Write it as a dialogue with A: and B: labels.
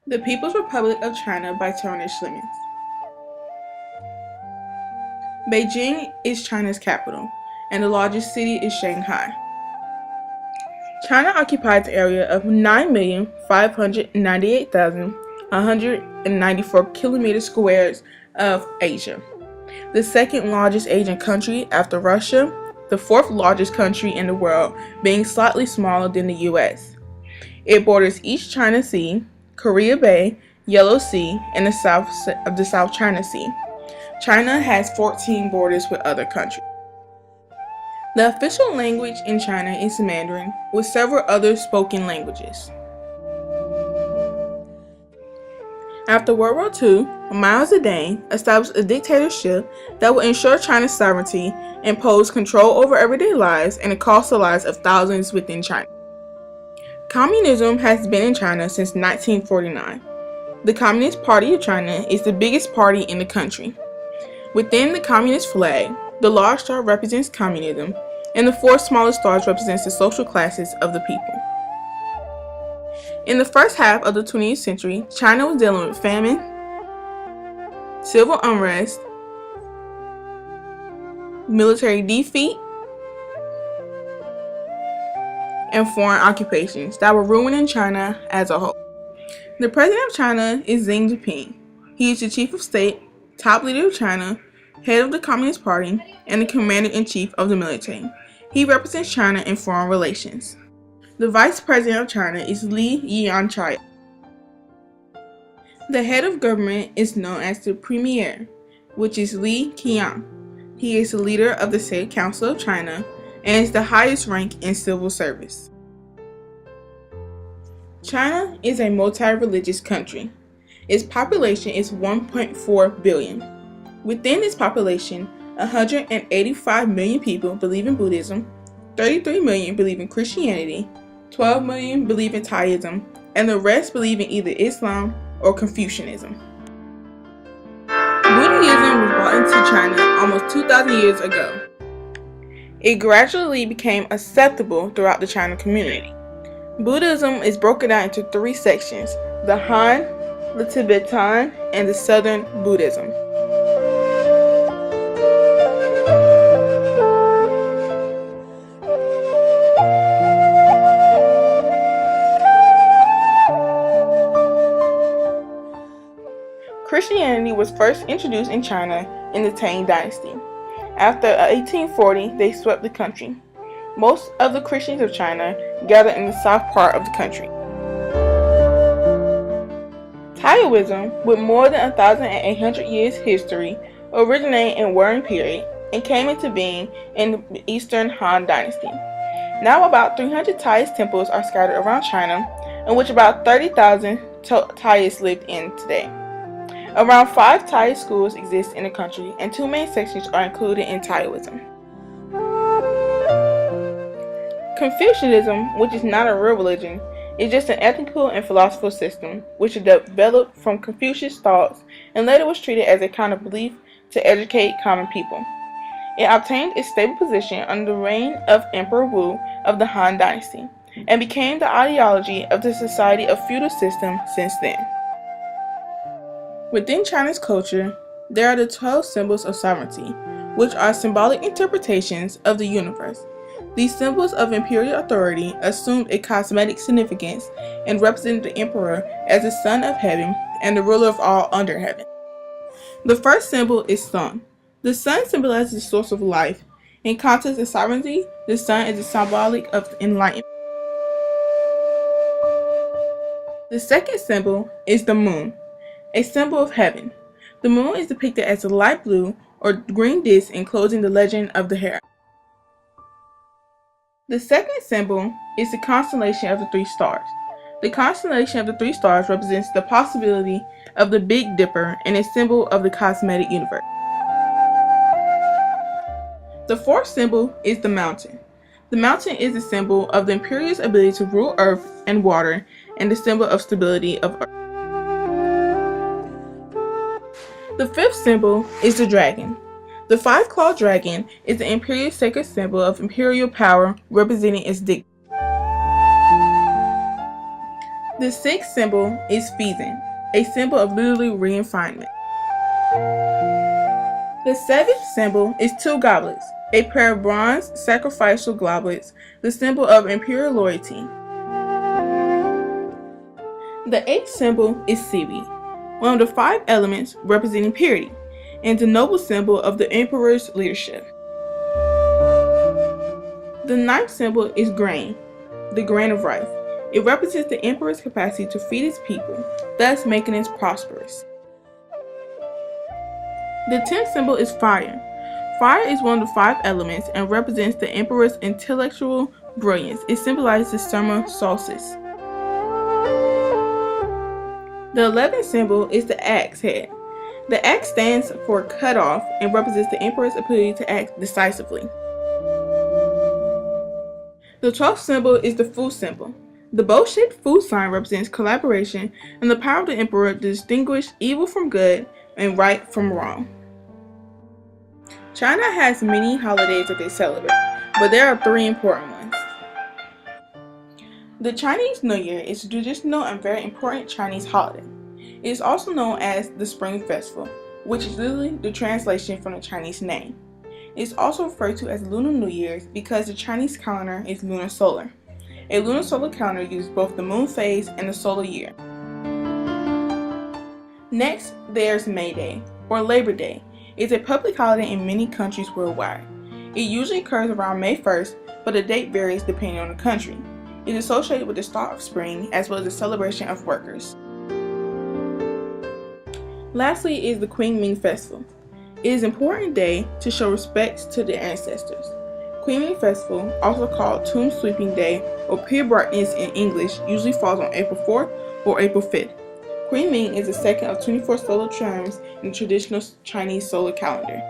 A: The People's Republic of China by Tony Schlimmings. Beijing is China's capital, and the largest city is Shanghai. China occupies an area of 9,598,194 kilometers squares of Asia, the second largest Asian country after Russia, the fourth largest country in the world, being slightly smaller than the US. It borders East China Sea, Korea Bay, Yellow Sea, and the South China Sea. China has 14 borders with other countries. The official language in China is Mandarin, with several other spoken languages. After World War II, Mao Zedong established a dictatorship that would ensure China's sovereignty, impose control over everyday lives, and cost the lives of thousands within China. Communism has been in China since 1949. The Communist Party of China is the biggest party in the country. Within the communist flag, the large star represents communism, and the four smaller stars represents the social classes of the people. In the first half of the 20th century, China was dealing with famine, civil unrest, military defeat, and foreign occupations that were ruining China as a whole. The president of China is Xi Jinping. He is the chief of state, top leader of China, head of the Communist Party, and the commander-in-chief of the military. He represents China in foreign relations. The vice president of China is Li Yuanchai. The head of government is known as the premier, which is Li Qiang. He is the leader of the State Council of China and is the highest rank in civil service. China is a multi-religious country. Its population is 1.4 billion. Within this population, 185 million people believe in Buddhism, 33 million believe in Christianity, 12 million believe in Taoism, and the rest believe in either Islam or Confucianism. Buddhism was brought into China almost 2,000 years ago. It gradually became acceptable throughout the China community. Buddhism is broken down into three sections: the Han, the Tibetan, and the Southern Buddhism. Christianity was first introduced in China in the Tang Dynasty. After 1840, they swept the country. Most of the Christians of China gathered in the south part of the country. Taoism, with more than 1,800 years history, originated in Warring period and came into being in the Eastern Han Dynasty. Now about 300 Taoist temples are scattered around China, in which about 30,000 Taoists live in today. Around 5 Taoist schools exist in the country, and 2 main sections are included in Taoism. Confucianism, which is not a real religion, is just an ethical and philosophical system which developed from Confucius' thoughts and later was treated as a kind of belief to educate common people. It obtained its stable position under the reign of Emperor Wu of the Han Dynasty and became the ideology of the society of feudal system since then. Within China's culture, there are the 12 symbols of sovereignty, which are symbolic interpretations of the universe. These symbols of imperial authority assumed a cosmetic significance and represented the emperor as the son of heaven and the ruler of all under heaven. The first symbol is sun. The sun symbolizes the source of life. In context of sovereignty, the sun is a symbolic of enlightenment. The second symbol is the moon, a symbol of heaven. The moon is depicted as a light blue or green disc enclosing the legend of the Hera. The second symbol is the constellation of the 3 stars. The constellation of the 3 stars represents the possibility of the Big Dipper and a symbol of the cosmetic universe. The fourth symbol is the mountain. The mountain is a symbol of the imperial's ability to rule earth and water and the symbol of stability of earth. The fifth symbol is the dragon. The 5-clawed dragon is the imperial sacred symbol of imperial power representing its dignity. The sixth symbol is Fezen, a symbol of literally refinement. The seventh symbol is two goblets, a pair of bronze sacrificial goblets, the symbol of imperial loyalty. The eighth symbol is seaweed, one of the five elements representing purity, and the noble symbol of the emperor's leadership. The ninth symbol is grain, the grain of rice. It represents the emperor's capacity to feed his people, thus making it prosperous. The 10th symbol is fire. Fire is one of the five elements and represents the emperor's intellectual brilliance. It symbolizes the summer solstice. The 11th symbol is the axe head. The axe stands for cut off and represents the emperor's ability to act decisively. The 12th symbol is the food symbol. The bow-shaped food sign represents collaboration and the power of the emperor to distinguish evil from good and right from wrong. China has many holidays that they celebrate, but there are three important ones. The Chinese New Year is a traditional and very important Chinese holiday. It is also known as the Spring Festival, which is literally the translation from the Chinese name. It is also referred to as Lunar New Year's because the Chinese calendar is lunar solar. A lunar solar calendar uses both the moon phase and the solar year. Next, there's May Day, or Labor Day. It's a public holiday in many countries worldwide. It usually occurs around May 1st, but the date varies depending on the country. It is associated with the start of spring as well as the celebration of workers. Lastly is the Queen Ming Festival. It is an important day to show respect to the ancestors. Queen Ming Festival, also called Tomb Sweeping Day or Pier Brightness in English, usually falls on April 4th or April 5th. Queen Ming is the second of 24 solar terms in the traditional Chinese solar calendar.